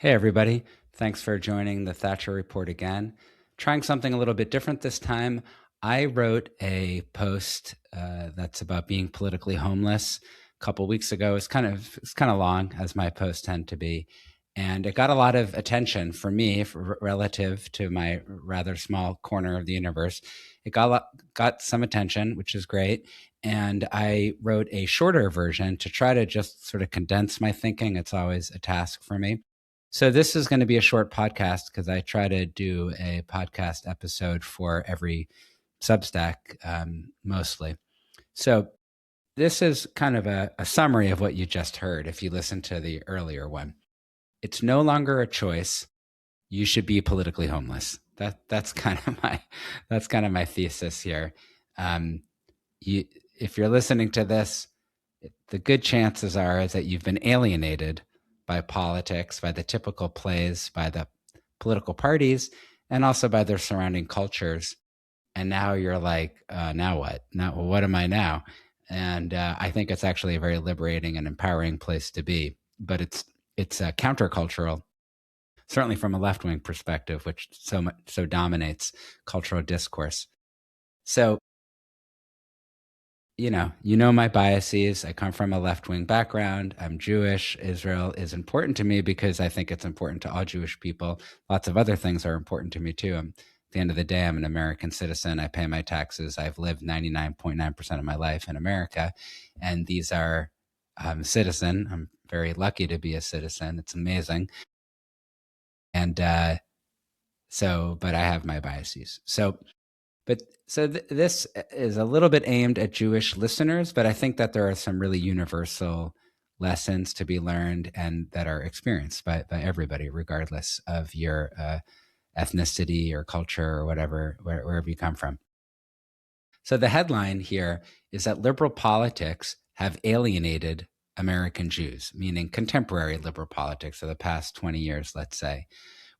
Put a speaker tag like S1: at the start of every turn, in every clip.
S1: Hey, everybody. Thanks for joining the Thatcher Report again. Trying something a little bit different this time. I wrote a post that's about being politically homeless a couple weeks ago. It's kind of long, as my posts tend to be, and it got a lot of attention for me relative to my rather small corner of the universe. It got some attention, which is great. And I wrote a shorter version to try to just sort of condense my thinking. It's always a task for me. So this is going to be a short podcast because I try to do a podcast episode for every Substack, mostly. So this is kind of a summary of what you just heard if you listen to the earlier one. It's no longer a choice. You should be politically homeless. That's kind of my thesis here. If you're listening to this, the good chances are is that you've been alienated by politics, by the typical plays, by the political parties, and also by their surrounding cultures. And now you're like, now what? Now, what am I now? And I think it's actually a very liberating and empowering place to be. But it's countercultural, certainly from a left-wing perspective, which so dominates cultural discourse. So you know my biases. I come from a left-wing background. I'm Jewish. Israel is important to me because I think it's important to all Jewish people. Lots of other things are important to me too. At the end of the day, I'm an American citizen. I pay my taxes. I've lived 99.9% of my life in America, and I'm a citizen. I'm very lucky to be a citizen. It's amazing. And but I have my biases. This is a little bit aimed at Jewish listeners, but I think that there are some really universal lessons to be learned and that are experienced by everybody, regardless of your ethnicity or culture or whatever, wherever you come from. So the headline here is that liberal politics have alienated American Jews, meaning contemporary liberal politics of the past 20 years, let's say,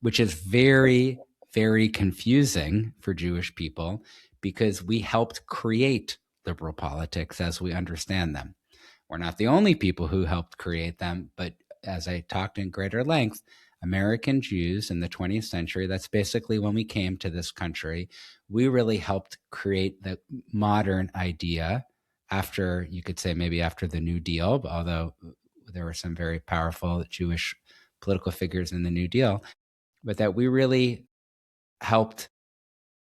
S1: which is very, very confusing for Jewish people because we helped create liberal politics as we understand them. We're not the only people who helped create them, but as I talked in greater length, American Jews in the 20th century, that's basically when we came to this country, we really helped create the modern idea after, you could say maybe after the New Deal, although there were some very powerful Jewish political figures in the New Deal, but that we really helped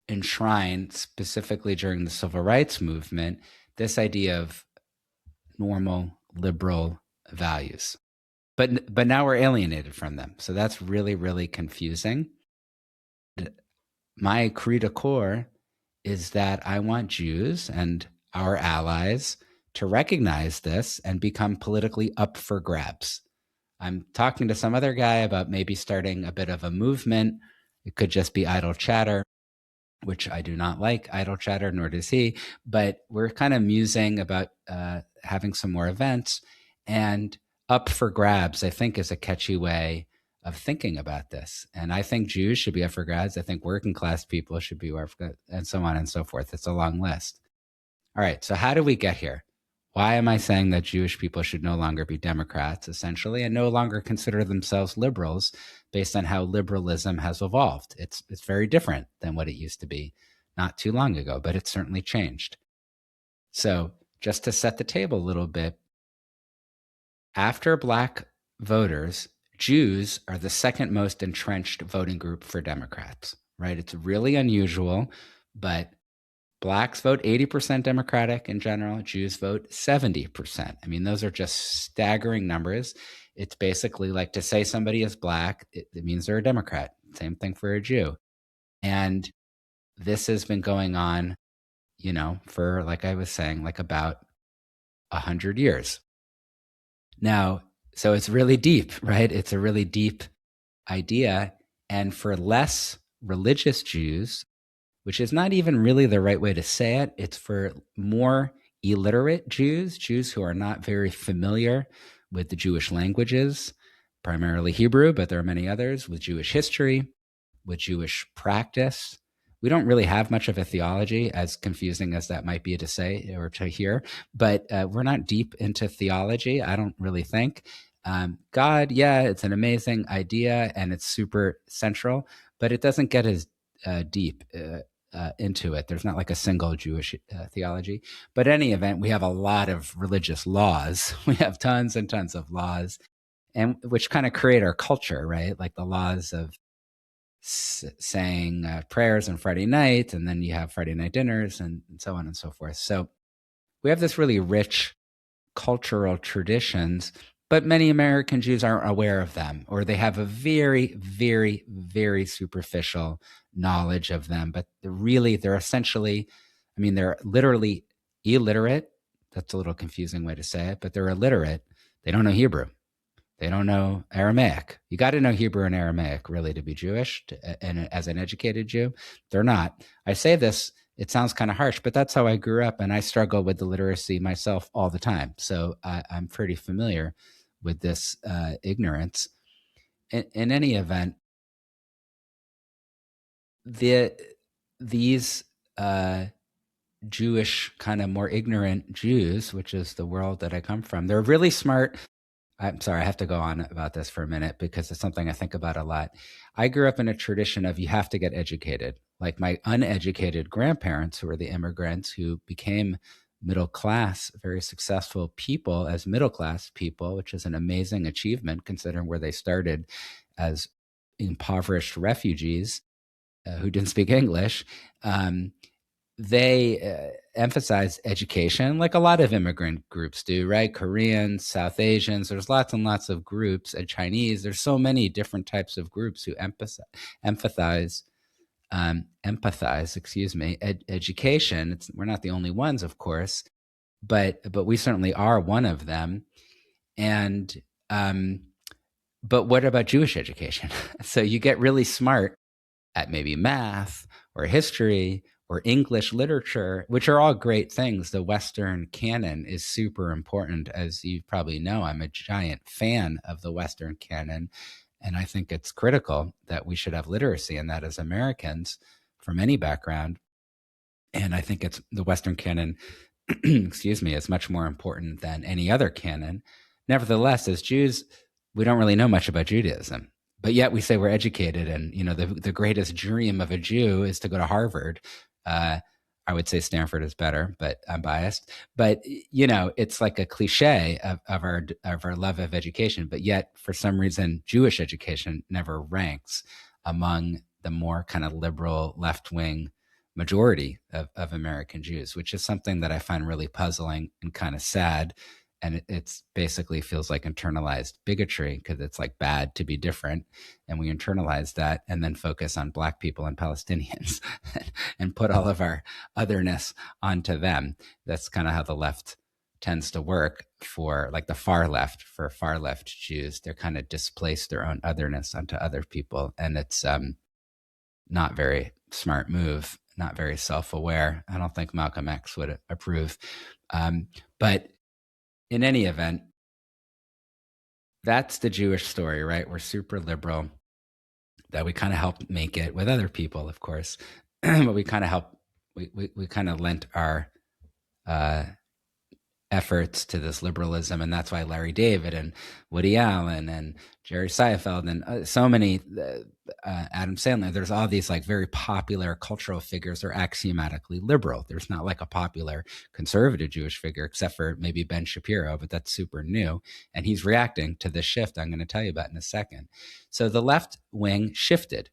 S1: enshrine, specifically during the civil rights movement, this idea of normal liberal values. But now we're alienated from them. So that's really, really confusing. My cri de coeur is that I want Jews and our allies to recognize this and become politically up for grabs. I'm talking to some other guy about maybe starting a bit of a movement. It could just be idle chatter, which I do not like idle chatter, nor does he. But we're kind of musing about having some more events. And up for grabs, I think, is a catchy way of thinking about this. And I think Jews should be up for grabs. I think working class people should be up for grabs, and so on and so forth. It's a long list. All right, so how do we get here? Why am I saying that Jewish people should no longer be Democrats, essentially, and no longer consider themselves liberals based on how liberalism has evolved? It's very different than what it used to be not too long ago, but it's certainly changed. So just to set the table a little bit, after Black voters, Jews are the second most entrenched voting group for Democrats, right? It's really unusual, but Blacks vote 80% Democratic in general. Jews vote 70%. I mean, those are just staggering numbers. It's basically like to say somebody is Black, it means they're a Democrat. Same thing for a Jew. And this has been going on, for, like I was saying, like about 100 years. Now, so it's really deep, right? It's a really deep idea. And for less religious Jews, which is not even really the right way to say it, it's for more illiterate Jews, Jews who are not very familiar with the Jewish languages, primarily Hebrew, but there are many others, with Jewish history, with Jewish practice. We don't really have much of a theology, as confusing as that might be to say or to hear, but we're not deep into theology, I don't really think. God, yeah, it's an amazing idea and it's super central, but it doesn't get as deep into it. There's not like a single Jewish theology. But in any event, we have a lot of religious laws. We have tons and tons of laws, and which kind of create our culture, right? Like the laws of saying prayers on Friday night, and then you have Friday night dinners, and so on and so forth. So we have this really rich cultural traditions, but many American Jews aren't aware of them, or they have a very, very, very superficial knowledge of them. But they're essentially, I mean, they're literally illiterate. That's a little confusing way to say it, but they're illiterate. They don't know Hebrew. They don't know Aramaic. You got to know Hebrew and Aramaic really to be Jewish. And as an educated Jew, they're not. I say this, it sounds kind of harsh, but that's how I grew up. And I struggle with the literacy myself all the time. So I'm pretty familiar with this ignorance. In any event, these Jewish, kind of more ignorant Jews, which is the world that I come from, they're really smart. I'm sorry, I have to go on about this for a minute because it's something I think about a lot. I grew up in a tradition of you have to get educated. Like my uneducated grandparents, who were the immigrants who became middle class, very successful people as middle class people, which is an amazing achievement considering where they started as impoverished refugees who didn't speak English. They emphasize education like a lot of immigrant groups do, right? Koreans, South Asians, there's lots and lots of groups, and Chinese. There's so many different types of groups who empathize, education. We're not the only ones, of course, but we certainly are one of them. And but what about Jewish education? So you get really smart at maybe math or history or English literature, which are all great things. The Western canon is super important. As you probably know, I'm a giant fan of the Western canon. And I think it's critical that we should have literacy in that as Americans from any background. And I think it's the Western canon, excuse me, is much more important than any other canon. Nevertheless, as Jews, we don't really know much about Judaism, but yet we say we're educated. And, you know, the greatest dream of a Jew is to go to Harvard. I would say Stanford is better, but I'm biased. But, you know, it's like a cliche of our love of education. But yet, for some reason, Jewish education never ranks among the more kind of liberal left wing majority of American Jews, which is something that I find really puzzling and kind of sad. And it's basically feels like internalized bigotry because it's like bad to be different. And we internalize that and then focus on Black people and Palestinians and put all of our otherness onto them. That's kind of how the left tends to work for like the far left. For far left Jews, they're kind of displace their own otherness onto other people. And it's not very smart move, not very self-aware. I don't think Malcolm X would approve. But in any event, that's the Jewish story, right? We're super liberal, that we kind of help make it with other people, of course, but we kind of help, we kind of lent our efforts to this liberalism. And that's why Larry David and Woody Allen and Jerry Seinfeld and so many, Adam Sandler, there's all these like very popular cultural figures are axiomatically liberal. There's not like a popular conservative Jewish figure, except for maybe Ben Shapiro, but that's super new. And he's reacting to this shift I'm going to tell you about in a second. So the left wing shifted.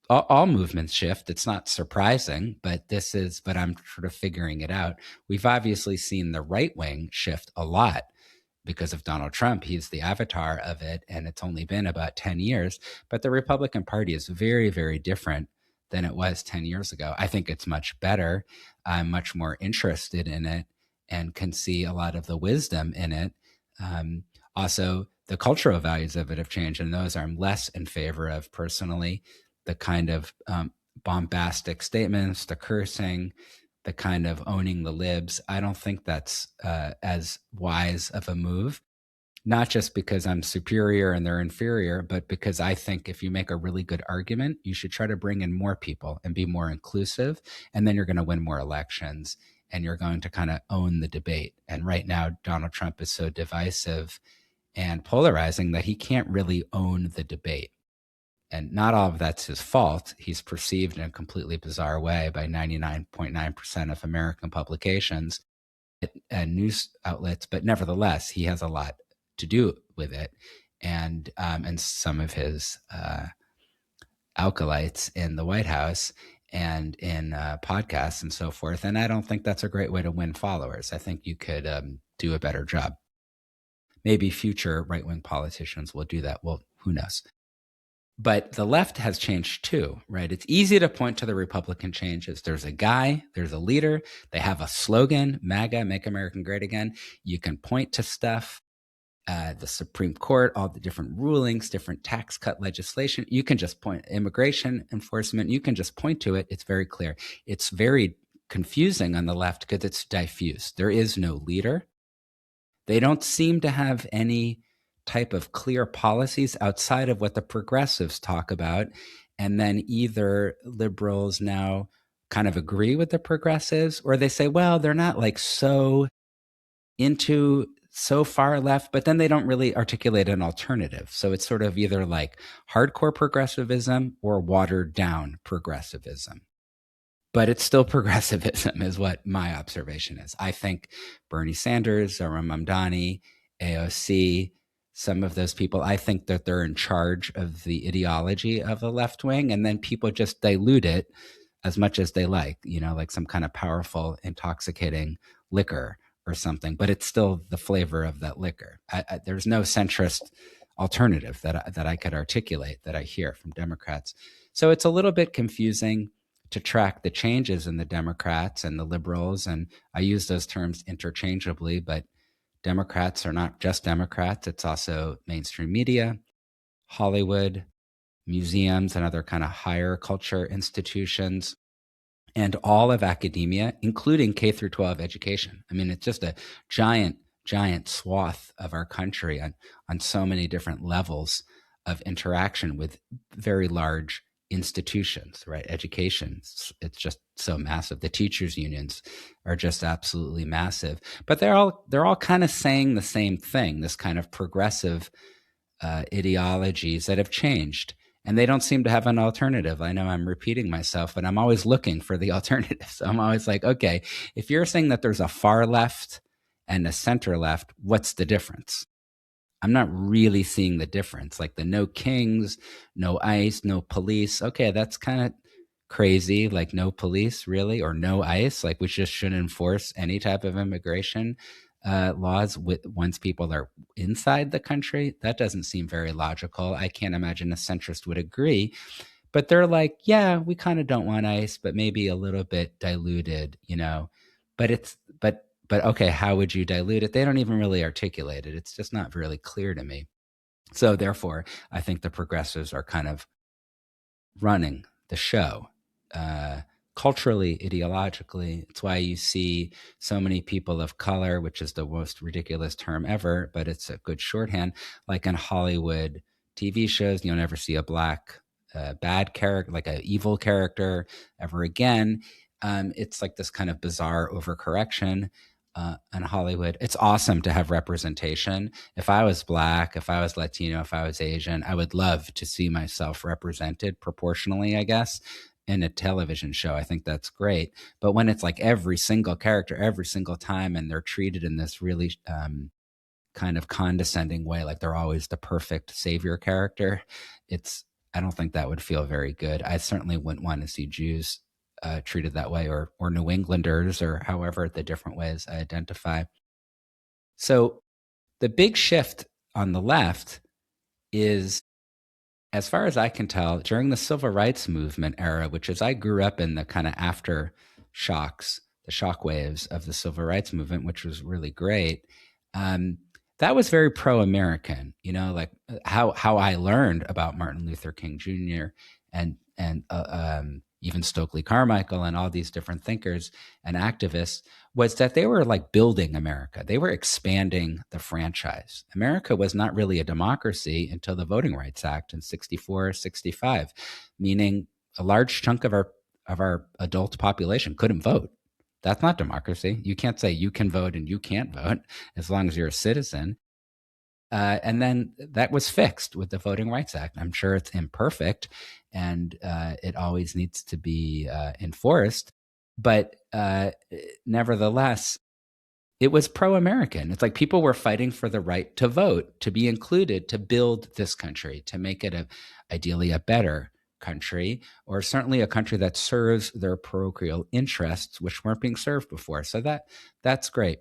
S1: All movements shift. It's not surprising, but I'm sort of figuring it out. We've obviously seen the right wing shift a lot because of Donald Trump. He's the avatar of it, and it's only been about 10 years. But the Republican Party is very, very different than it was 10 years ago. I think it's much better. I'm much more interested in it and can see a lot of the wisdom in it. Also, the cultural values of it have changed, and those I'm less in favor of personally. The kind of bombastic statements, the cursing, the kind of owning the libs. I don't think that's as wise of a move, not just because I'm superior and they're inferior, but because I think if you make a really good argument, you should try to bring in more people and be more inclusive, and then you're going to win more elections and you're going to kind of own the debate. And right now, Donald Trump is so divisive and polarizing that he can't really own the debate. And not all of that's his fault. He's perceived in a completely bizarre way by 99.9% of American publications and news outlets, but nevertheless, he has a lot to do with it. And some of his acolytes in the White House and in podcasts and so forth. And I don't think that's a great way to win followers. I think you could do a better job. Maybe future right-wing politicians will do that. Well, who knows? But the left has changed too, right? It's easy to point to the Republican changes. There's a guy, there's a leader, they have a slogan, MAGA, Make America Great Again. You can point to stuff, the Supreme Court, all the different rulings, different tax cut legislation. You can just point, immigration enforcement, you can just point to it. It's very clear. It's very confusing on the left because it's diffuse. There is no leader. They don't seem to have any type of clear policies outside of what the progressives talk about. And then either liberals now kind of agree with the progressives, or they say, well, they're not like so into so far left, but then they don't really articulate an alternative. So it's sort of either like hardcore progressivism or watered down progressivism. But it's still progressivism is what my observation is. I think Bernie Sanders, Zohran Mamdani, AOC, some of those people, I think that they're in charge of the ideology of the left wing, and then people just dilute it as much as they like, like some kind of powerful, intoxicating liquor or something, but it's still the flavor of that liquor. There's no centrist alternative that I could articulate that I hear from Democrats. So it's a little bit confusing to track the changes in the Democrats and the liberals. And I use those terms interchangeably, but Democrats are not just Democrats. It's also mainstream media, Hollywood, museums, and other kind of higher culture institutions, and all of academia, including K through 12 education. I mean, it's just a giant, giant swath of our country on so many different levels of interaction with very large institutions, right? Education, it's just so massive. The teachers unions are just absolutely massive, but they're all kind of saying the same thing, this kind of progressive ideologies that have changed, and they don't seem to have an alternative. I know I'm repeating myself, but I'm always looking for the alternative. So I'm always like, okay, if you're saying that there's a far left and a center left, what's the difference? I'm not really seeing the difference. Like the no kings, no ICE, no police. Okay, that's kind of crazy. Like no police, really, or no ICE. Like we just shouldn't enforce any type of immigration laws once people are inside the country. That doesn't seem very logical. I can't imagine a centrist would agree. But they're like, yeah, we kind of don't want ICE, but maybe a little bit diluted, But okay, how would you dilute it? They don't even really articulate it. It's just not really clear to me. So therefore, I think the progressives are kind of running the show, culturally, ideologically. It's why you see so many people of color, which is the most ridiculous term ever, but it's a good shorthand. Like in Hollywood TV shows, you'll never see a black bad character, like an evil character ever again. It's like this kind of bizarre overcorrection. In Hollywood, it's awesome to have representation. If I was black, if I was Latino, if I was Asian, I would love to see myself represented proportionally, I guess, in a television show. I think that's great. But when it's like every single character, every single time, and they're treated in this really kind of condescending way, like they're always the perfect savior character, I don't think that would feel very good. I certainly wouldn't want to see Jews treated that way, or New Englanders, or however the different ways I identify. So the big shift on the left is, as far as I can tell, during the civil rights movement era, which is I grew up in the kind of after shocks, the shock waves of the civil rights movement, which was really great. That was very pro-American, like how I learned about Martin Luther King Jr. and even Stokely Carmichael and all these different thinkers and activists was that they were like building America. They were expanding the franchise. America was not really a democracy until the Voting Rights Act in 64, 65, meaning a large chunk of our adult population couldn't vote. That's not democracy. You can't say you can vote and you can't vote as long as you're a citizen. And then that was fixed with the Voting Rights Act. I'm sure it's imperfect and it always needs to be enforced. But nevertheless, it was pro-American. It's like people were fighting for the right to vote, to be included, to build this country, to make it ideally a better country, or certainly a country that serves their parochial interests, which weren't being served before. So that's great.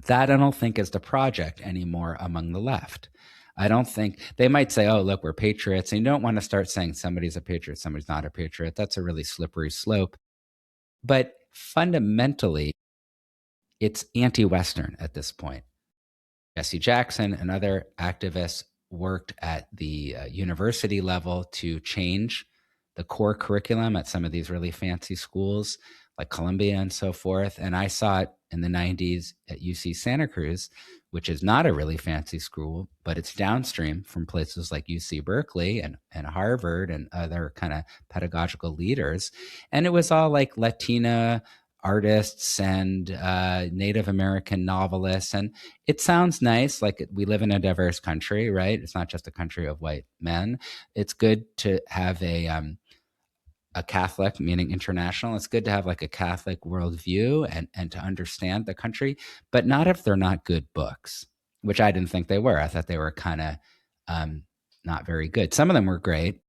S1: That I don't think is the project anymore among the left. I don't think they might say, oh, look, we're patriots. And you don't want to start saying somebody's a patriot, somebody's not a patriot. That's a really slippery slope. But fundamentally, it's anti-Western at this point. Jesse Jackson and other activists worked at the university level to change the core curriculum at some of these really fancy schools like Columbia and so forth. And I saw it in the 90s at UC Santa Cruz, which is not a really fancy school, but it's downstream from places like UC Berkeley and Harvard and other kind of pedagogical leaders. And it was all like Latina artists and Native American novelists. And it sounds nice, like we live in a diverse country, right? It's not just a country of white men. It's good to have a Catholic, meaning international. It's good to have like a Catholic worldview and to understand the country, but not if they're not good books, which I didn't think they were. I thought they were kind of not very good. Some of them were great,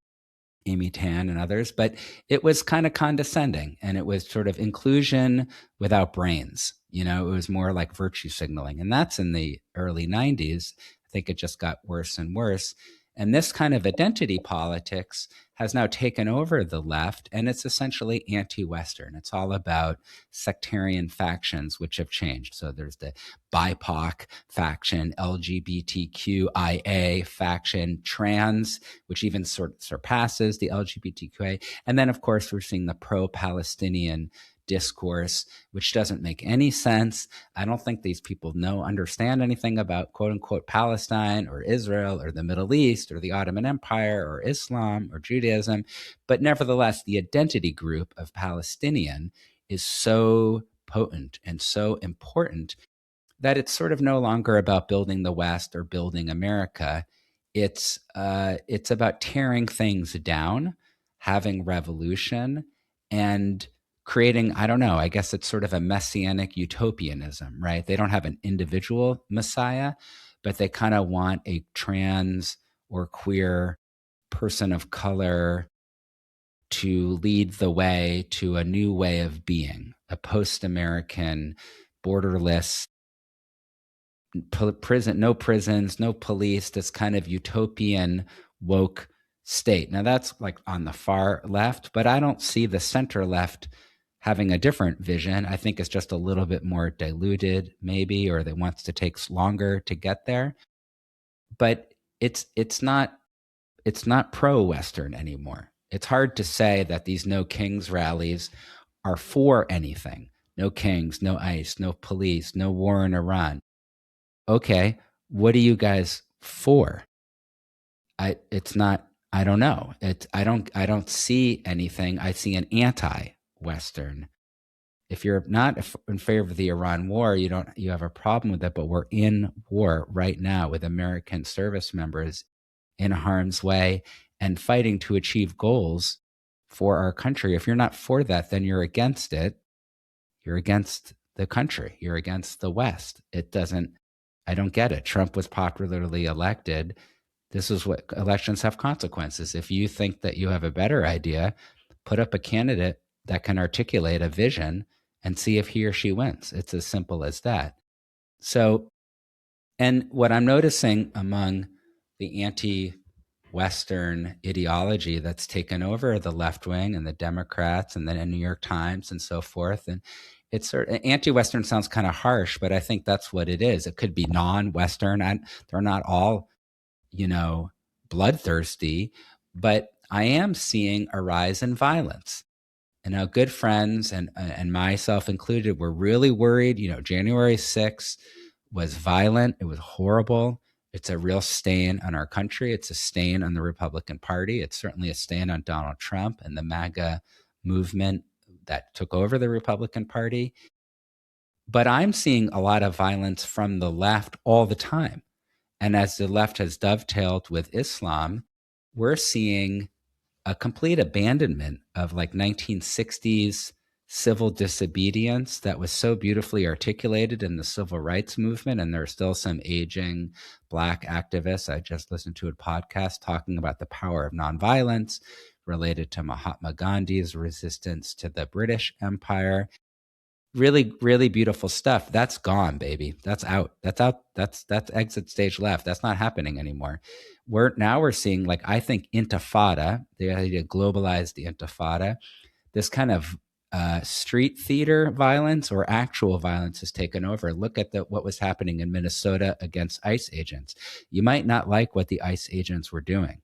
S1: Amy Tan and others, but it was kind of condescending and it was sort of inclusion without brains. You know, it was more like virtue signaling. And that's in the early 90s. I think it just got worse and worse. And this kind of identity politics has now taken over the left, and it's essentially anti-Western. It's all about sectarian factions, which have changed. So there's the BIPOC faction, LGBTQIA faction, trans, which even surpasses the LGBTQA. And then, of course, we're seeing the pro-Palestinian discourse, which doesn't make any sense. I don't think these people understand anything about quote unquote Palestine or Israel or the Middle East or the Ottoman Empire or Islam or Judaism. But nevertheless, the identity group of Palestinian is so potent and so important that it's sort of no longer about building the West or building America. It's about tearing things down, having revolution, and creating, I don't know, I guess it's sort of a messianic utopianism, right? They don't have an individual Messiah, but they kind of want a trans or queer person of color to lead the way to a new way of being, a post-American, borderless, prison, no prisons, no police, this kind of utopian woke state. Now that's like on the far left, but I don't see the center left having a different vision. I think it's just a little bit more diluted, maybe, or that wants to take longer to get there. But it's not pro-Western anymore. It's hard to say that these No Kings rallies are for anything. No kings, no ICE, no police, no war in Iran. Okay, what are you guys for? It's not. I don't know. I don't see anything. I see an anti-Western. If you're not in favor of the Iran war, you have a problem with it. But we're in war right now with American service members in harm's way and fighting to achieve goals for our country. If you're not for that, then you're against it. You're against the country. You're against the West. It doesn't. I don't get it. Trump was popularly elected. This is what elections have consequences. If you think that you have a better idea, put up a candidate that can articulate a vision and see if he or she wins. It's as simple as that. So, and what I'm noticing among the anti-Western ideology that's taken over the left wing and the Democrats and the New York Times and so forth, and it's sort of, anti-Western sounds kind of harsh, but I think that's what it is. It could be non-Western. They're not all, bloodthirsty, but I am seeing a rise in violence. And our good friends and myself included were really worried. January 6th was violent. It was horrible. It's a real stain on our country. It's a stain on the Republican Party. It's certainly a stain on Donald Trump and the MAGA movement that took over the Republican Party. But I'm seeing a lot of violence from the left all the time. And as the left has dovetailed with Islam, we're seeing a complete abandonment of like 1960s civil disobedience that was so beautifully articulated in the civil rights movement. And there are still some aging Black activists. I just listened to a podcast talking about the power of nonviolence related to Mahatma Gandhi's resistance to the British Empire. Really, really beautiful stuff. That's gone, baby. That's out. That's out. That's exit stage left. That's not happening anymore. We're seeing, like, I think intifada, the idea to globalize the intifada, this kind of street theater violence or actual violence has taken over. Look at what was happening in Minnesota against ICE agents. You might not like what the ICE agents were doing.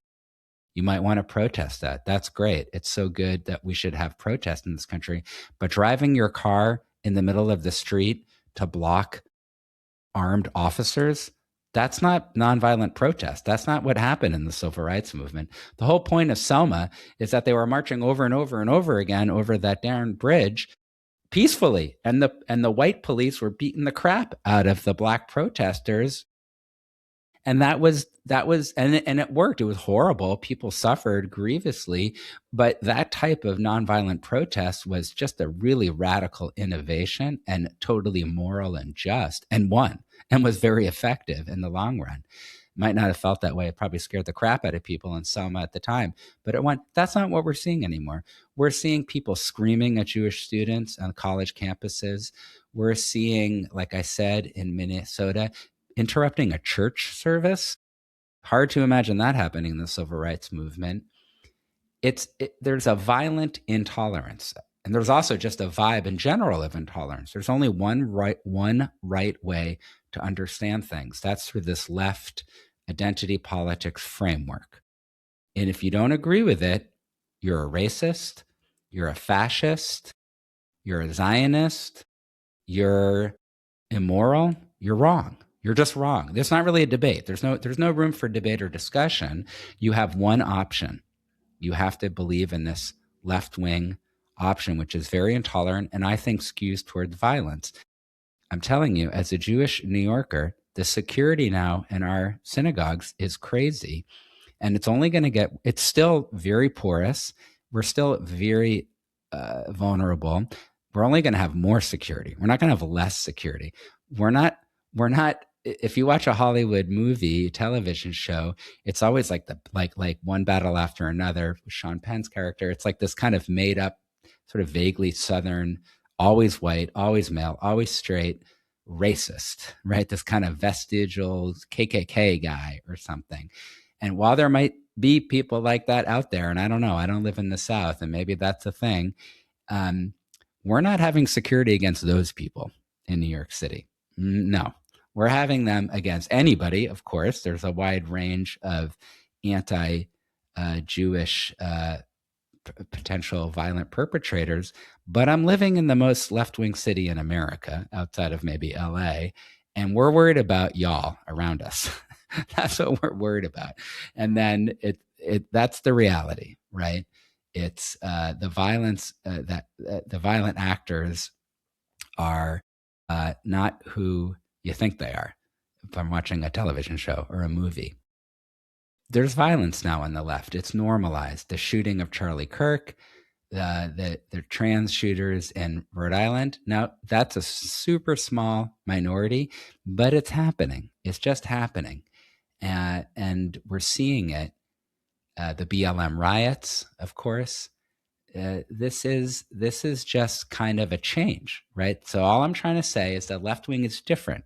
S1: You might want to protest that. That's great. It's so good that we should have protests in this country. But driving your car in the middle of the street to block armed officers, that's not nonviolent protest. That's not what happened in the civil rights movement. The whole point of Selma is that they were marching over and over and over again over that darn bridge peacefully, and the white police were beating the crap out of the Black protesters. And that was and it worked. It was horrible. People suffered grievously, but that type of nonviolent protest was just a really radical innovation and totally moral and just, and won, and was very effective in the long run. Might not have felt that way. It probably scared the crap out of people in Selma at the time, but it went. That's not what we're seeing anymore. We're seeing people screaming at Jewish students on college campuses. We're seeing, like I said, in Minnesota, interrupting a church service. Hard to imagine that happening in the civil rights movement. There's a violent intolerance, and there's also just a vibe in general of intolerance. There's only one right way to understand things. That's through this left identity politics framework. And if you don't agree with it, you're a racist, you're a fascist, you're a Zionist, you're immoral, you're wrong. You're just wrong. There's not really a debate. There's no room for debate or discussion. You have one option. You have to believe in this left-wing option, which is very intolerant and I think skews towards violence. I'm telling you, as a Jewish New Yorker, the security now in our synagogues is crazy. And it's only going to get, it's still very porous. We're still very vulnerable. We're only going to have more security. We're not going to have less security. We're not, if you watch a Hollywood movie, television show, it's always like like one battle after another with Sean Penn's character. It's like this kind of made up, sort of vaguely Southern, always white, always male, always straight, racist, right? This kind of vestigial KKK guy or something. And while there might be people like that out there, and I don't know, I don't live in the South, and maybe that's a thing, we're not having security against those people in New York City. No, we're having them against anybody, of course. There's a wide range of anti-Jewish potential violent perpetrators, but I'm living in the most left-wing city in America, outside of maybe LA, and we're worried about y'all around us. That's what we're worried about. And then that's the reality, right? It's the violence that the violent actors are not who you think they are. If I'm watching a television show or a movie, there's violence now on the left. It's normalized. The shooting of Charlie Kirk, the trans shooters in Rhode Island. Now, that's a super small minority, but it's happening. It's just happening. And we're seeing it. The BLM riots, of course. This is just kind of a change, right? So all I'm trying to say is that left wing is different.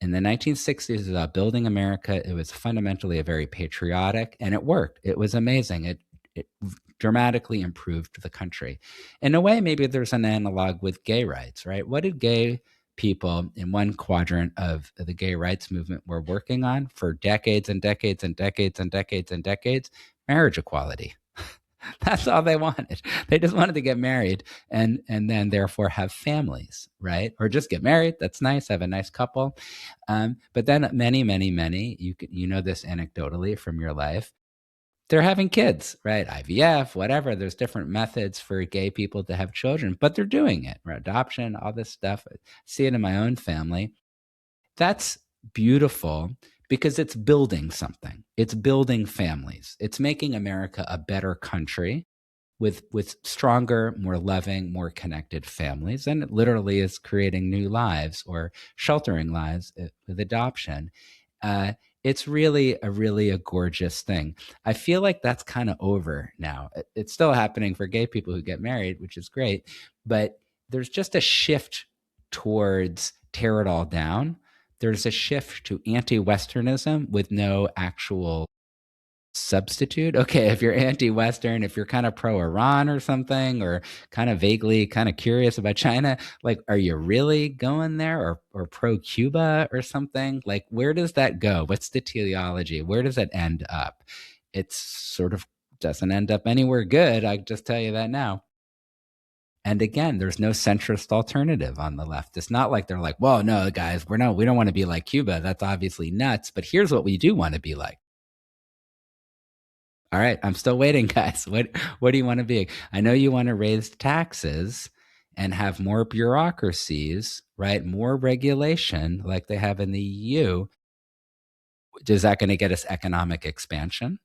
S1: In the 1960s, it was about building America. It was fundamentally a very patriotic, and it worked. It was amazing. It dramatically improved the country. In a way, maybe there's an analog with gay rights, right? What did gay people in one quadrant of the gay rights movement were working on for decades and decades and decades and decades and decades? Marriage equality. That's all they wanted. They just wanted to get married and then therefore have families, right? Or just get married. That's nice. Have a nice couple. But then many, you know this anecdotally from your life, they're having kids, right? IVF, whatever. There's different methods for gay people to have children, but they're doing it, right? Adoption, all this stuff. I see it in my own family. That's beautiful because it's building something. It's building families. It's making America a better country with stronger, more loving, more connected families. And it literally is creating new lives or sheltering lives with adoption. Uh, it's really a gorgeous thing. I feel like that's kind of over now. It's still happening for gay people who get married, which is great, but there's just a shift towards tear it all down. There's a shift to anti-Westernism with no actual substitute. Okay, if you're anti-Western, if you're kind of pro-Iran or something, or kind of vaguely kind of curious about China, like, are you really going there, or pro-Cuba or something? Like, where does that go? What's the teleology? Where does it end up? It's sort of doesn't end up anywhere good. I just tell you that now. And again, there's no centrist alternative on the left. It's not like they're like, well, no, guys, we don't want to be like Cuba. That's obviously nuts. But here's what we do want to be like. All right, I'm still waiting, guys. What do you want to be? I know you want to raise taxes and have more bureaucracies, right? More regulation like they have in the EU. Is that going to get us economic expansion,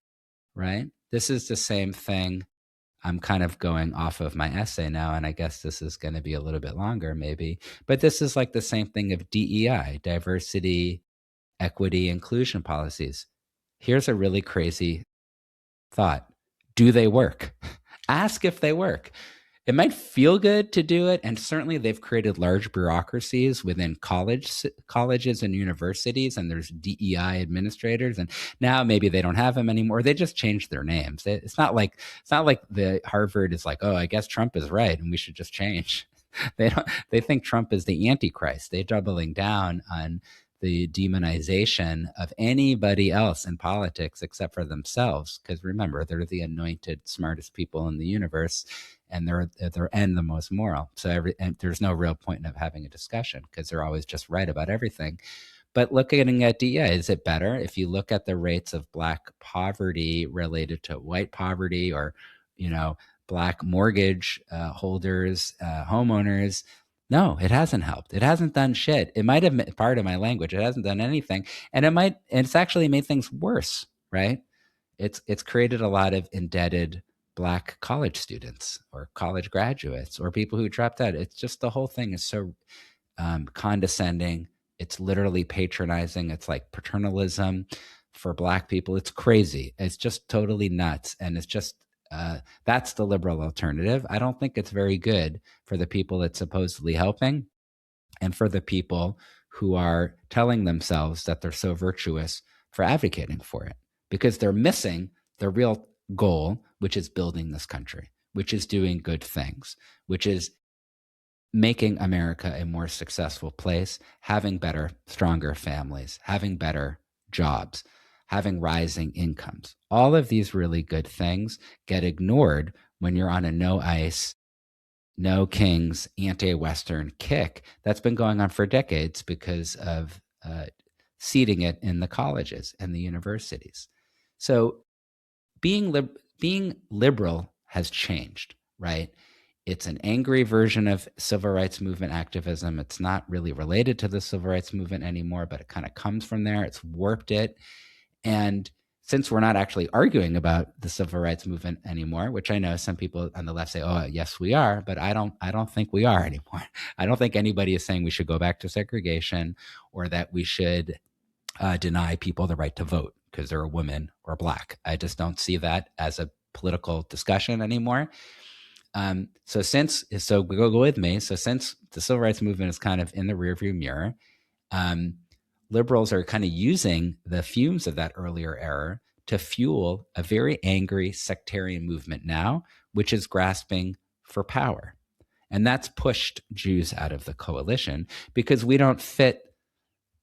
S1: right? This is the same thing. I'm kind of going off of my essay now, and I guess this is going to be a little bit longer maybe, but this is like the same thing of DEI, diversity, equity, inclusion policies. Here's a really crazy thought. Do they work? Ask if they work. It might feel good to do it, and certainly they've created large bureaucracies within colleges and universities, and there's DEI administrators, and now maybe they don't have them anymore. They just changed their names. It's not like the Harvard is like, oh, I guess Trump is right, and we should just change. They think Trump is the Antichrist. They're doubling down on the demonization of anybody else in politics except for themselves. Because remember, they're the anointed smartest people in the universe, and they're the most moral. So and there's no real point of having a discussion because they're always just right about everything. But looking at DEI, is it better if you look at the rates of Black poverty related to white poverty, or Black mortgage holders, homeowners? No, it hasn't helped. It hasn't done shit. It might have, part of my language, it hasn't done anything. And it's actually made things worse, right? It's created a lot of indebted Black college students or college graduates or people who dropped out. It's just, the whole thing is so condescending. It's literally patronizing. It's like paternalism for Black people. It's crazy. It's just totally nuts. And it's just, that's the liberal alternative. I don't think it's very good for the people it's supposedly helping and for the people who are telling themselves that they're so virtuous for advocating for it, because they're missing the real goal, which is building this country, which is doing good things, which is making America a more successful place, having better, stronger families, having better jobs, having rising incomes. All of these really good things get ignored when you're on a no ice, no kings, anti-Western kick that's been going on for decades because of seeding it in the colleges and the universities. So being liberal has changed, right? It's an angry version of civil rights movement activism. It's not really related to the civil rights movement anymore, but it kind of comes from there. It's warped it. And since we're not actually arguing about the civil rights movement anymore, which I know some people on the left say, oh, yes, we are, but I don't think we are anymore. I don't think anybody is saying we should go back to segregation or that we should deny people the right to vote because they're a woman or Black. I just don't see that as a political discussion anymore. So go with me. So since the civil rights movement is kind of in the rearview mirror, liberals are kind of using the fumes of that earlier era to fuel a very angry sectarian movement now, which is grasping for power. And that's pushed Jews out of the coalition because we don't fit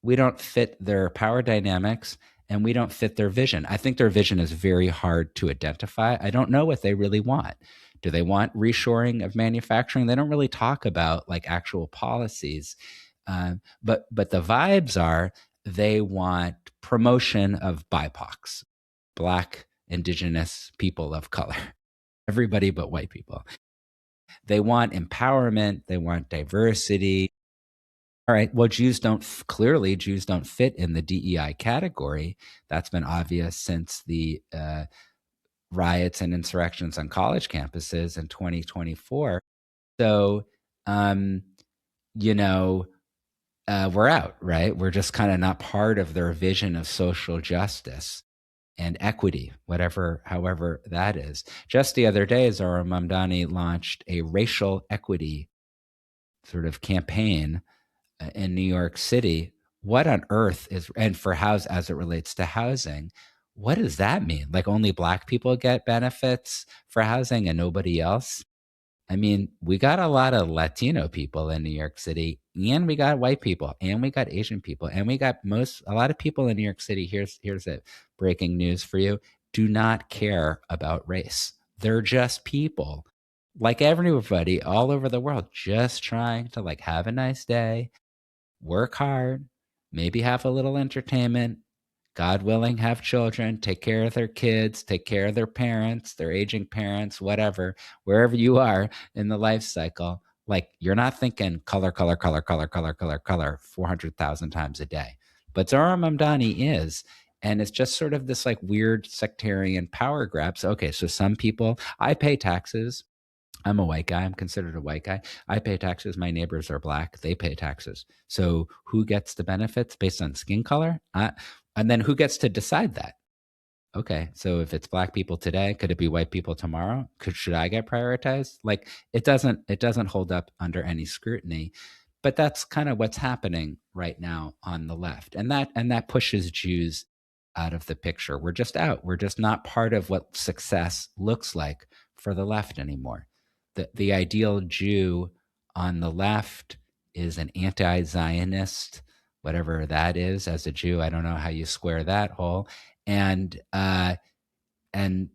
S1: their power dynamics and we don't fit their vision. I think their vision is very hard to identify. I don't know what they really want. Do they want reshoring of manufacturing? They don't really talk about like actual policies. But the vibes are they want promotion of BIPOCs, Black, Indigenous, people of color, everybody but white people. They want empowerment. They want diversity. All right. Well, clearly Jews don't fit in the DEI category. That's been obvious since the riots and insurrections on college campuses in 2024. So, um, you know, we're out, right? We're just kind of not part of their vision of social justice and equity, however that is. Just the other day, Zohra Mamdani launched a racial equity sort of campaign in New York City. What on earth and for house as it relates to housing, what does that mean? Like only Black people get benefits for housing and nobody else? I mean, we got a lot of Latino people in New York City, and we got white people, and we got Asian people, and we got a lot of people in New York City. Here's a breaking news for you. Do not care about race. They're just people like everybody all over the world, just trying to like have a nice day, work hard, maybe have a little entertainment, God willing, have children, take care of their kids, take care of their parents, their aging parents, whatever, wherever you are in the life cycle. Like you're not thinking color, color, color, color, color, color, color 400,000 times a day. But Zohra Mamdani is. And it's just sort of this like weird sectarian power grab. So, okay, so some people, I pay taxes. I'm a white guy. I'm considered a white guy. I pay taxes. My neighbors are Black. They pay taxes. So who gets the benefits based on skin color? And then who gets to decide that? Okay, so if it's Black people today, could it be white people tomorrow? Should I get prioritized? Like it doesn't hold up under any scrutiny. But that's kind of what's happening right now on the left. And that pushes Jews out of the picture. We're just out. We're just not part of what success looks like for the left anymore. The ideal Jew on the left is an anti-Zionist, whatever that is. As a Jew, I don't know how you square that hole. And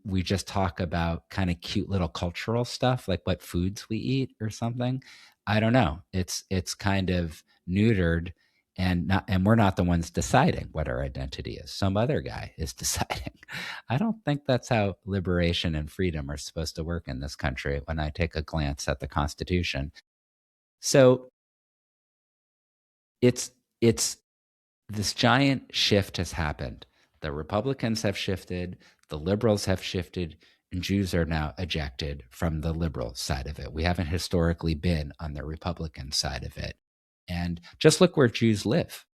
S1: we just talk about kind of cute little cultural stuff, like what foods we eat or something. I don't know. It's kind of neutered, and we're not the ones deciding what our identity is. Some other guy is deciding. I don't think that's how liberation and freedom are supposed to work in this country when I take a glance at the Constitution. So it's this giant shift has happened. The Republicans have shifted, the liberals have shifted, and Jews are now ejected from the liberal side of it. We haven't historically been on the Republican side of it. And just look where Jews live.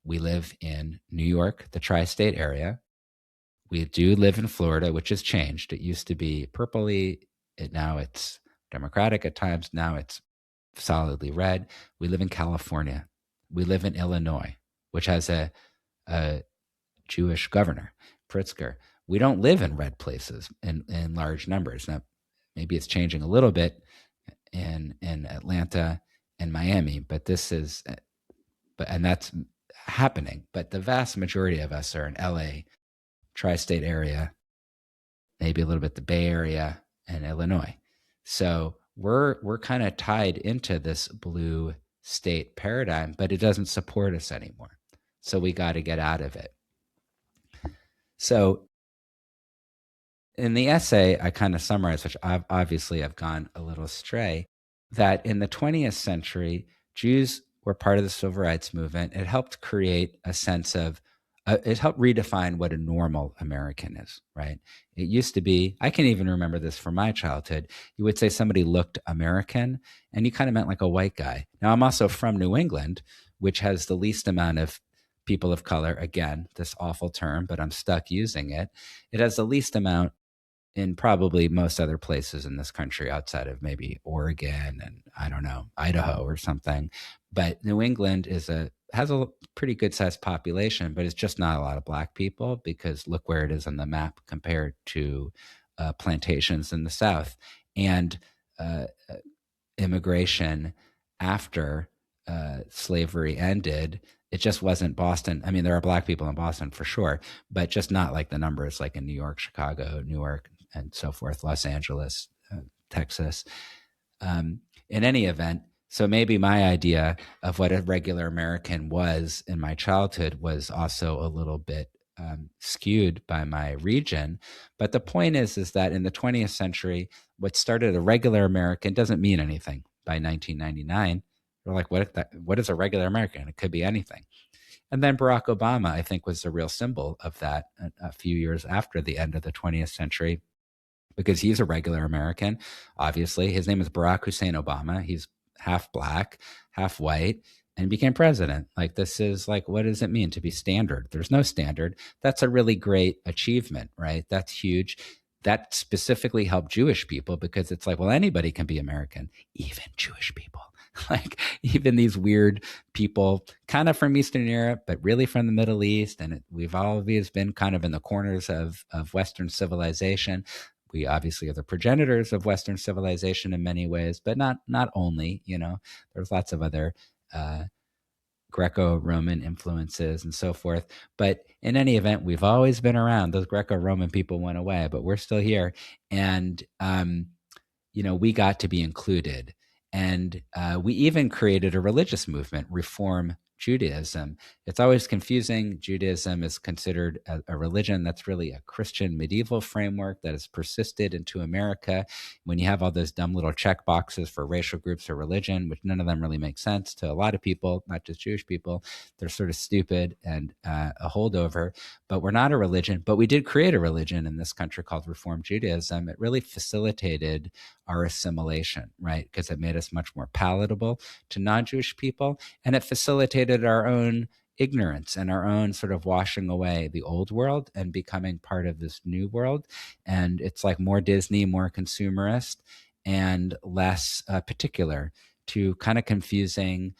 S1: We live in New York, the tri-state area. We do live in Florida, which has changed. It used to be purpley. Now it's Democratic at times. Now it's solidly red. We live in California. We live in Illinois, which has a Jewish governor, Pritzker. We don't live in red places in large numbers. Now, maybe it's changing a little bit in Atlanta and Miami, but that's happening. But the vast majority of us are in LA, tri-state area, maybe a little bit the Bay Area and Illinois. So we're kind of tied into this blue state paradigm, but it doesn't support us anymore. So we got to get out of it. So in the essay, I kind of summarize, which obviously I've gone a little astray, that in the 20th century, Jews were part of the civil rights movement. It helped create a sense of, it helped redefine what a normal American is, right? It used to be, I can even remember this from my childhood. You would say somebody looked American, and you kind of meant like a white guy. Now, I'm also from New England, which has the least amount of people of color. Again, this awful term, but I'm stuck using it. It has the least amount in probably most other places in this country outside of maybe Oregon and I don't know, Idaho or something. But New England has a pretty good sized population, but it's just not a lot of Black people because look where it is on the map compared to plantations in the South. And immigration after slavery ended, it just wasn't Boston. I mean, there are Black people in Boston for sure, but just not like the numbers like in New York, Chicago, Newark, and so forth, Los Angeles, Texas. In any event, so maybe my idea of what a regular American was in my childhood was also a little bit skewed by my region. But the point is that in the 20th century, what started a regular American doesn't mean anything by 1999. They're like, what is a regular American? It could be anything. And then Barack Obama, I think, was the real symbol of that a few years after the end of the 20th century, because he's a regular American. Obviously, his name is Barack Hussein Obama. He's half black, half white, and became president. Like, this is like, what does it mean to be standard? There's no standard. That's a really great achievement, right? That's huge. That specifically helped Jewish people, because it's like, well, anybody can be American, even Jewish people. Like, even these weird people kind of from Eastern Europe, but really from the Middle East. And we've always been kind of in the corners of Western civilization. We obviously are the progenitors of Western civilization in many ways, but not only. There's lots of other Greco-Roman influences and so forth. But in any event, we've always been around. Those Greco-Roman people went away, but we're still here. And we got to be included. And we even created a religious movement, Reform Judaism. It's always confusing. Judaism is considered a religion that's really a Christian medieval framework that has persisted into America. When you have all those dumb little check boxes for racial groups or religion, which none of them really make sense to a lot of people, not just Jewish people, they're sort of stupid and a holdover. But we're not a religion. But we did create a religion in this country called Reform Judaism. It really facilitated our assimilation, right? Because it made us much more palatable to non-Jewish people, and it facilitated our own ignorance and our own sort of washing away the old world and becoming part of this new world. And it's like more Disney, more consumerist, and less particular to kind of confusing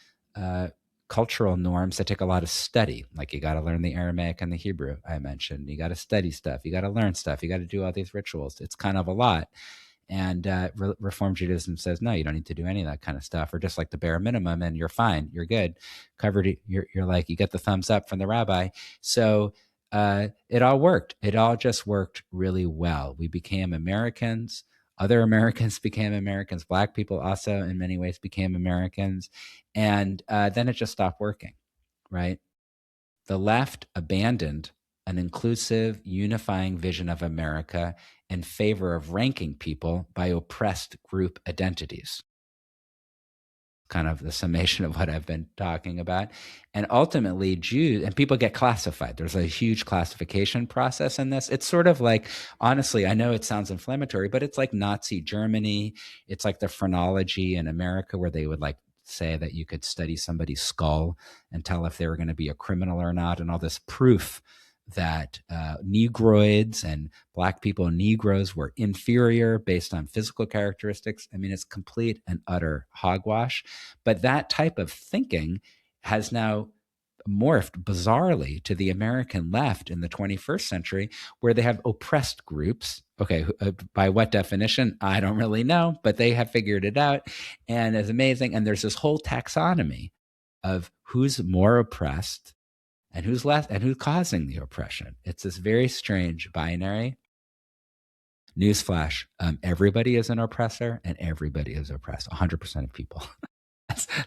S1: cultural norms that take a lot of study. Like, you got to learn the Aramaic and the Hebrew, I mentioned. You got to study stuff. You got to learn stuff. You got to do all these rituals. It's kind of a lot. And Reform Judaism says, no, you don't need to do any of that kind of stuff, or just like the bare minimum, and you're fine, you're good, covered. You're like, you get the thumbs up from the rabbi. So it all worked. It all just worked really well. We became Americans. Other Americans became Americans. Black people also, in many ways, became Americans. And then it just stopped working, right? The left abandoned an inclusive, unifying vision of America in favor of ranking people by oppressed group identities. Kind of the summation of what I've been talking about. And ultimately, Jews and people get classified. There's a huge classification process in this. It's sort of like, honestly, I know it sounds inflammatory, but it's like Nazi Germany. It's like the phrenology in America, where they would like say that you could study somebody's skull and tell if they were going to be a criminal or not, and all this proof that Negroids and Black people and Negroes were inferior based on physical characteristics. I mean, it's complete and utter hogwash. But that type of thinking has now morphed bizarrely to the American left in the 21st century, where they have oppressed groups. Okay, by what definition? I don't really know, but they have figured it out. And it's amazing. And there's this whole taxonomy of who's more oppressed and who's less, and who's causing the oppression. It's this very strange binary. Newsflash, everybody is an oppressor and everybody is oppressed, 100% of people.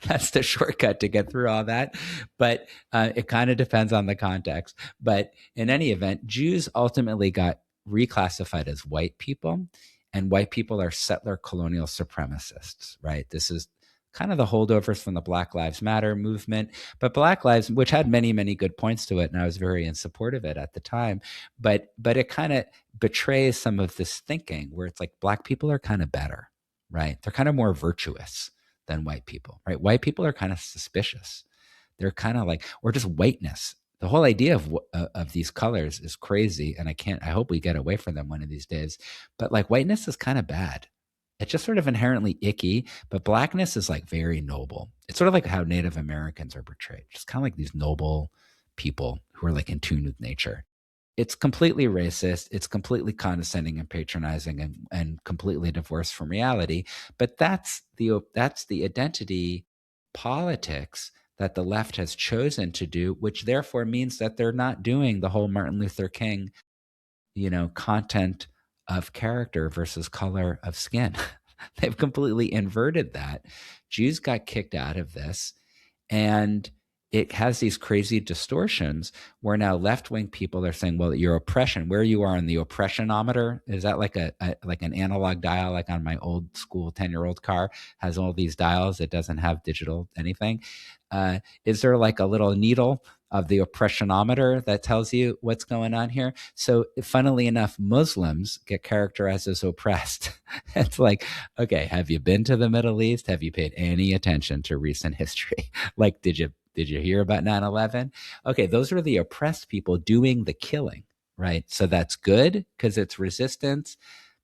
S1: That's the shortcut to get through all that. But it kind of depends on the context. But in any event, Jews ultimately got reclassified as white people, and white people are settler colonial supremacists, right? This is kind of the holdovers from the Black Lives Matter movement, but Black Lives, which had many, many good points to it, and I was very in support of it at the time, but it kind of betrays some of this thinking where it's like Black people are kind of better, right? They're kind of more virtuous than white people, right? White people are kind of suspicious. They're kind of like, or just whiteness. The whole idea of these colors is crazy, and I hope we get away from them one of these days. But like, whiteness is kind of bad. It's just sort of inherently icky, but Blackness is like very noble. It's sort of like how Native Americans are portrayed, just kind of like these noble people who are like in tune with nature. It's completely racist. It's completely condescending and patronizing, and completely divorced from reality. But that's the identity politics that the left has chosen to do, which therefore means that they're not doing the whole Martin Luther King, content of character versus color of skin. They've completely inverted that. Jews got kicked out of this. And it has these crazy distortions where now left-wing people are saying, well, your oppression, where you are in the oppressionometer, is that like like an analog dial, like on my old school 10-year-old car, has all these dials, it doesn't have digital anything. Is there like a little needle of the oppressionometer that tells you what's going on here? So funnily enough, Muslims get characterized as oppressed. It's like, okay, have you been to the Middle East? Have you paid any attention to recent history? Like, did you hear about 9/11? Okay, those are the oppressed people doing the killing, right? So that's good because it's resistance,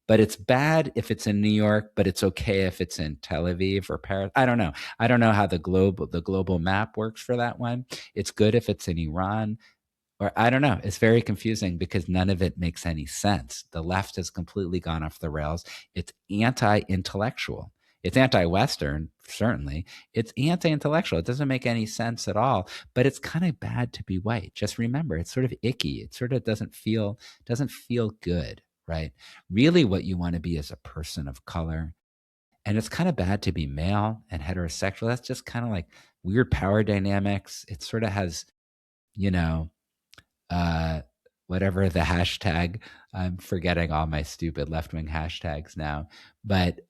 S1: but it's bad if it's in New York, but it's okay if it's in Tel Aviv or Paris. I don't know. I don't know how the global map works for that one. It's good if it's in Iran, or I don't know. It's very confusing because none of it makes any sense. The left has completely gone off the rails. It's anti-intellectual. It's anti-Western, certainly. It's anti-intellectual. It doesn't make any sense at all. But it's kind of bad to be white. Just remember, it's sort of icky. It sort of doesn't feel good, right? Really, what you want to be is a person of color. And it's kind of bad to be male and heterosexual. That's just kind of like weird power dynamics. It sort of has, you know, uh, whatever the hashtag. I'm forgetting all my stupid left wing hashtags now, but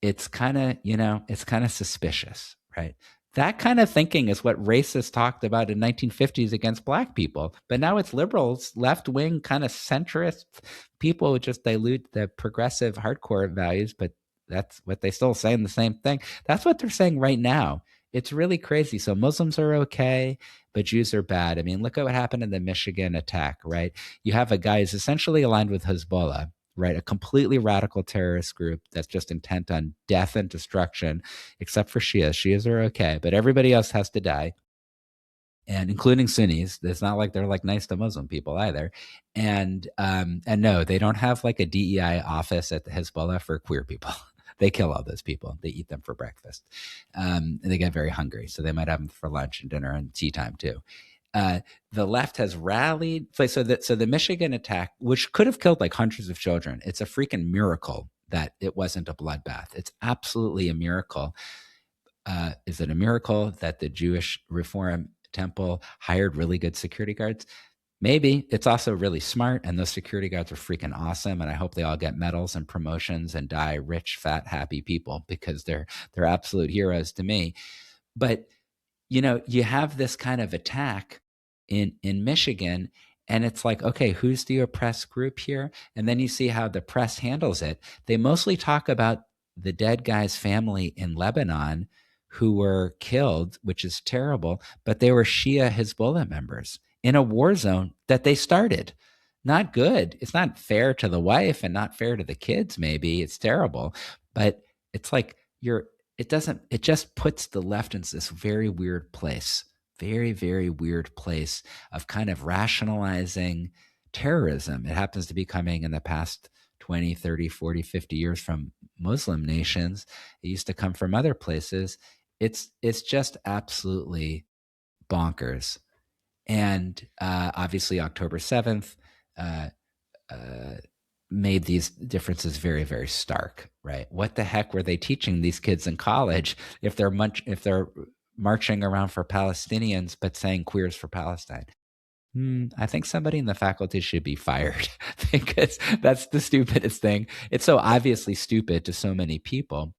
S1: it's kind of, it's kind of suspicious, right? That kind of thinking is what racists talked about in 1950s against black people. But now it's liberals, left wing, kind of centrist people who just dilute the progressive hardcore values, but that's what they still saying the same thing. That's what they're saying right now. It's really crazy. So Muslims are okay, but Jews are bad. I mean, look at what happened in the Michigan attack, right? You have a guy who's essentially aligned with Hezbollah, right? A completely radical terrorist group that's just intent on death and destruction, except for Shias. Shias are okay, but everybody else has to die, and including Sunnis. It's not like they're like nice to Muslim people either. And no, they don't have like a DEI office at the Hezbollah for queer people. They kill all those people. They eat them for breakfast. And they get very hungry, so they might have them for lunch and dinner and tea time too. The left has rallied. So the Michigan attack, which could have killed like hundreds of children, it's a freaking miracle that it wasn't a bloodbath. It's absolutely a miracle. Is it a miracle that the Jewish Reform Temple hired really good security guards? Maybe. It's also really smart, and those security guards are freaking awesome, and I hope they all get medals and promotions and die rich, fat, happy people, because they're absolute heroes to me. But you have this kind of attack in Michigan, and it's like, okay, who's the oppressed group here? And then you see how the press handles it. They mostly talk about the dead guy's family in Lebanon who were killed, which is terrible, but they were Shia Hezbollah members in a war zone that they started. Not good. It's not fair to the wife and not fair to the kids, maybe. It's terrible. But it's like it just puts the left in this very weird place, very, very weird place of kind of rationalizing terrorism. It happens to be coming in the past 20, 30, 40, 50 years from Muslim nations. It used to come from other places. It's just absolutely bonkers. And obviously, October 7th made these differences very, very stark, right? What the heck were they teaching these kids in college if they're marching around for Palestinians but saying queers for Palestine? I think somebody in the faculty should be fired because that's the stupidest thing. It's so obviously stupid to so many people.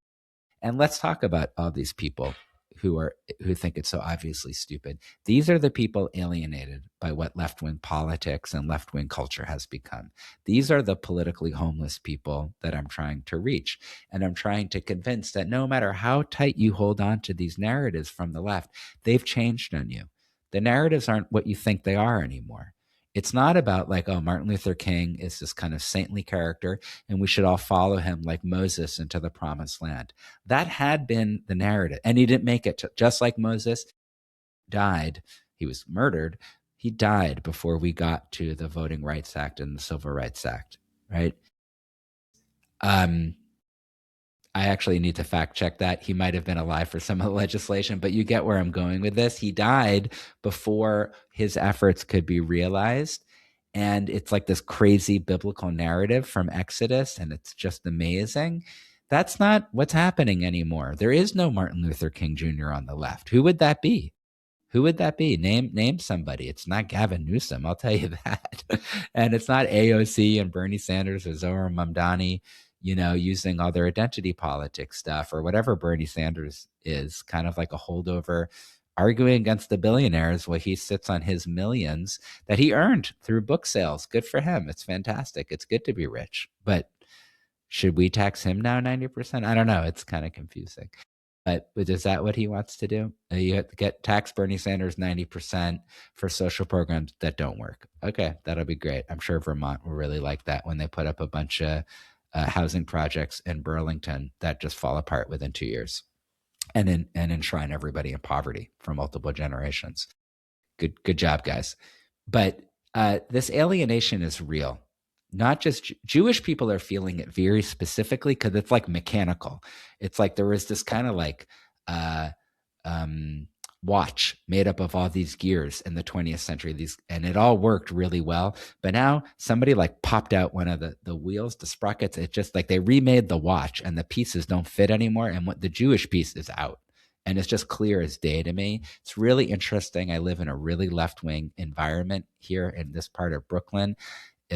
S1: And let's talk about all these people who think it's so obviously stupid. These are the people alienated by what left-wing politics and left-wing culture has become. These are the politically homeless people that I'm trying to reach. And I'm trying to convince that no matter how tight you hold on to these narratives from the left, they've changed on you. The narratives aren't what you think they are anymore. It's not about like, oh, Martin Luther King is this kind of saintly character and we should all follow him like Moses into the promised land. That had been the narrative. And he didn't make it. Just like Moses died, he was murdered. He died before we got to the Voting Rights Act and the Civil Rights Act, right? I actually need to fact check that. He might have been alive for some of the legislation, but you get where I'm going with this. He died before his efforts could be realized. And it's like this crazy biblical narrative from Exodus, and it's just amazing. That's not what's happening anymore. There is no Martin Luther King Jr. on the left. Who would that be? Who would that be? Name somebody. It's not Gavin Newsom, I'll tell you that. And it's not AOC and Bernie Sanders or Zohar Mamdani, using all their identity politics stuff or whatever Bernie Sanders is, kind of like a holdover arguing against the billionaires while he sits on his millions that he earned through book sales. Good for him. It's fantastic. It's good to be rich. But should we tax him now 90%? I don't know. It's kind of confusing. But is that what he wants to do? You have to get tax Bernie Sanders 90% for social programs that don't work. Okay, that'll be great. I'm sure Vermont will really like that when they put up a bunch of housing projects in Burlington that just fall apart within 2 years and enshrine everybody in poverty for multiple generations. Good job, guys. But this alienation is real. Not just Jewish people are feeling it very specifically because it's like mechanical. It's like there was this kind of like watch made up of all these gears in the 20th century. And it all worked really well. But now somebody like popped out one of the wheels, the sprockets. It just like they remade the watch and the pieces don't fit anymore. And what the Jewish piece is out. And it's just clear as day to me. It's really interesting. I live in a really left-wing environment here in this part of Brooklyn.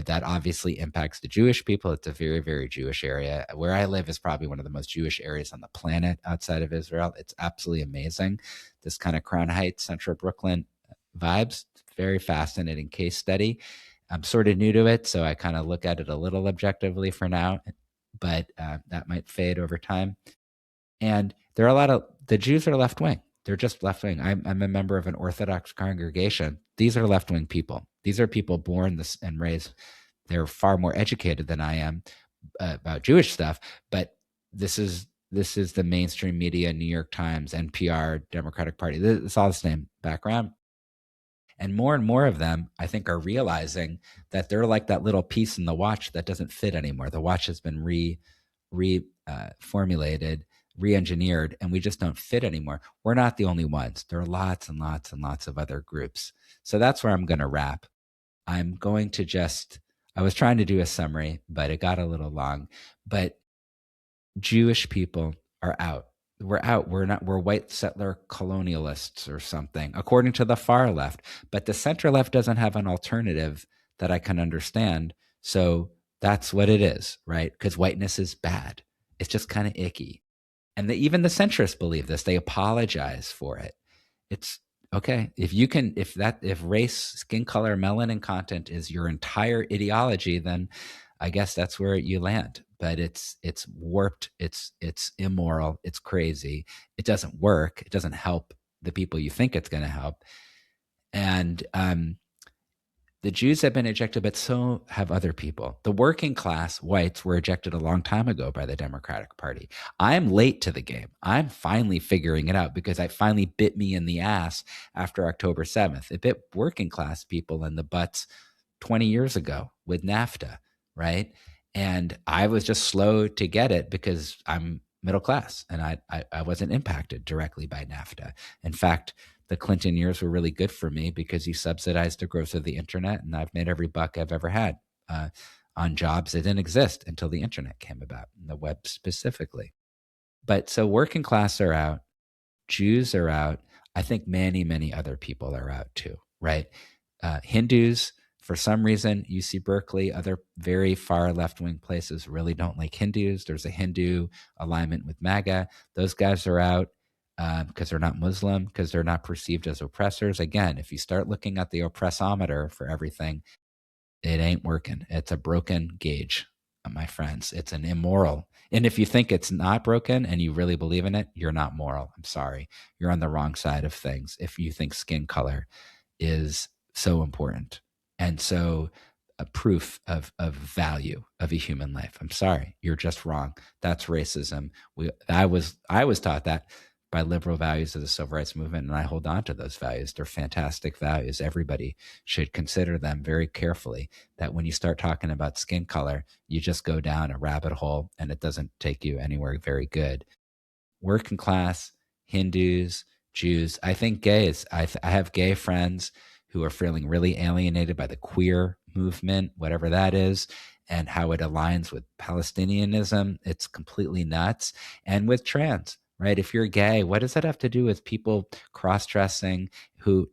S1: That obviously impacts the Jewish people. It's a very, very Jewish area. Where I live is probably one of the most Jewish areas on the planet outside of Israel. It's absolutely amazing. This kind of Crown Heights, Central Brooklyn vibes. Very fascinating case study. I'm sort of new to it, so I kind of look at it a little objectively for now, but that might fade over time. And there are a lot of the Jews are left wing. They're just left wing. I'm a member of an Orthodox congregation. These are left wing people. These are people born and raised. They're far more educated than I am about Jewish stuff. But this is the mainstream media, New York Times, NPR, Democratic Party. It's all the same background. And more of them, I think, are realizing that they're like that little piece in the watch that doesn't fit anymore. The watch has been reformulated, re-engineered, and we just don't fit anymore. We're not the only ones. There are lots and lots and lots of other groups. So that's where I'm going to wrap. I'm going to I was trying to do a summary, but it got a little long. But Jewish people are out. We're out. We're white settler colonialists or something, according to the far left. But the center left doesn't have an alternative that I can understand. So that's what it is, right? Because whiteness is bad. It's just kind of icky. And even the centrists believe this. They apologize for it. It's okay. If race, skin color, melanin content is your entire ideology, then I guess that's where you land. But it's warped. It's immoral. It's crazy. It doesn't work. It doesn't help the people you think it's going to help. And the Jews have been ejected, but so have other people. The working class whites were ejected a long time ago by the Democratic Party. I'm late to the game. I'm finally figuring it out because it finally bit me in the ass after October 7th. It bit working class people in the butts 20 years ago with NAFTA, right? And I was just slow to get it because I'm middle class and I wasn't impacted directly by NAFTA. In fact, the Clinton years were really good for me because he subsidized the growth of the internet, and I've made every buck I've ever had on jobs that didn't exist until the internet came about, and the web specifically. But so working class are out, Jews are out. I think many, many other people are out too, right? Hindus, for some reason, UC Berkeley, other very far left-wing places really don't like Hindus. There's a Hindu alignment with MAGA. Those guys are out. Because they're not Muslim, because they're not perceived as oppressors. Again, if you start looking at the oppressometer for everything, it ain't working. It's a broken gauge, my friends. It's an immoral. And if you think it's not broken and you really believe in it, you're not moral. I'm sorry. You're on the wrong side of things if you think skin color is so important. And so a proof of value of a human life. I'm sorry. You're just wrong. That's racism. I was taught that by liberal values of the civil rights movement, and I hold on to those values. They're fantastic values. Everybody should consider them very carefully, that when you start talking about skin color, you just go down a rabbit hole and it doesn't take you anywhere very good. Working class, Hindus, Jews, I think gays. I have gay friends who are feeling really alienated by the queer movement, whatever that is, and how it aligns with Palestinianism. It's completely nuts. And with trans. right? If you're gay, what does that have to do with people cross-dressing who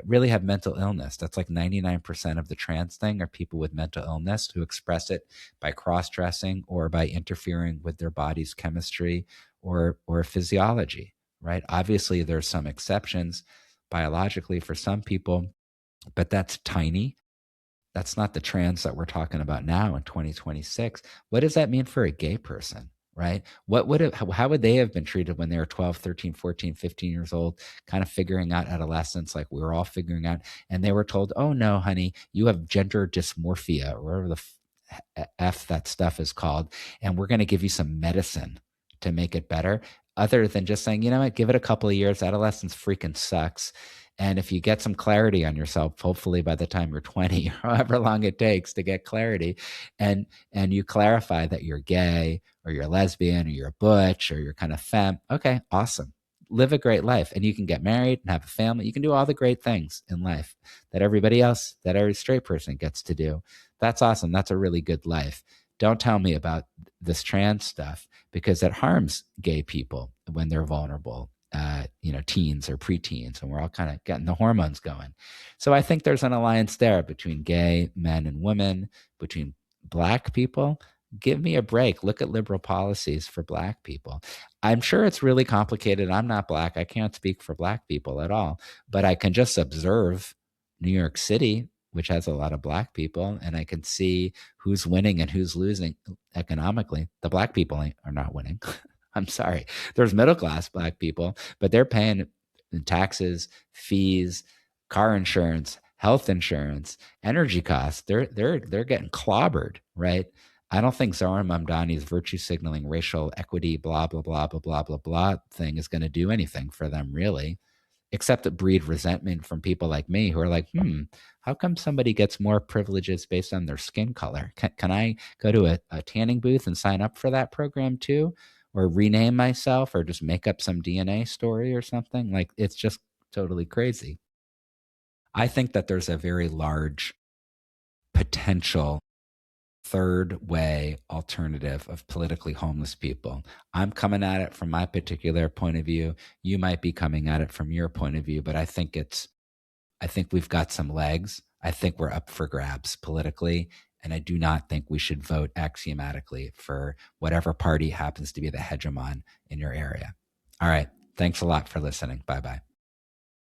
S1: really have mental illness? That's like 99% of the trans thing are people with mental illness who express it by cross-dressing or by interfering with their body's chemistry or physiology, right? Obviously, there's some exceptions biologically for some people, but that's tiny. That's not the trans that we're talking about now in 2026. What does that mean for a gay person, right? What would it, how would they have been treated when they were 12, 13, 14, 15 years old, kind of figuring out adolescence like we were all figuring out, and they were told, "Oh no, honey, you have gender dysmorphia," or whatever the F that stuff is called, and we're going to give you some medicine to make it better, other than just saying, you know what, give it a couple of years. Adolescence freaking sucks. And if you get some clarity on yourself, hopefully by the time you're 20, or however long it takes to get clarity, and you clarify that you're gay or you're lesbian or you're butch or you're kind of femme, okay, awesome. Live a great life, and you can get married and have a family. You can do all the great things in life that everybody else, that every straight person gets to do. That's awesome. That's a really good life. Don't tell me about this trans stuff because it harms gay people when they're vulnerable, teens or preteens, and we're all kind of getting the hormones going. So I think there's an alliance there between gay men and women, between Black people. Give me a break. Look at liberal policies for Black people. I'm sure it's really complicated. I'm not Black. I can't speak for Black people at all, but I can just observe New York City, which has a lot of Black people, and I can see who's winning and who's losing economically. The Black people are not winning. I'm sorry. There's middle class Black people, but they're paying taxes, fees, car insurance, health insurance, energy costs. They're getting clobbered, right? I don't think Zohran Mamdani's virtue signaling, racial equity, blah blah blah blah blah blah blah thing is going to do anything for them, really, except to breed resentment from people like me who are like, how come somebody gets more privileges based on their skin color? Can I go to a tanning booth and sign up for that program too? Or rename myself or just make up some DNA story or something? Like, it's just totally crazy. I think that there's a very large potential third way alternative of politically homeless people. I'm coming at it from my particular point of view. You might be coming at it from your point of view, but I think we've got some legs. I think we're up for grabs politically. And I do not think we should vote axiomatically for whatever party happens to be the hegemon in your area. All right. Thanks a lot for listening. Bye bye.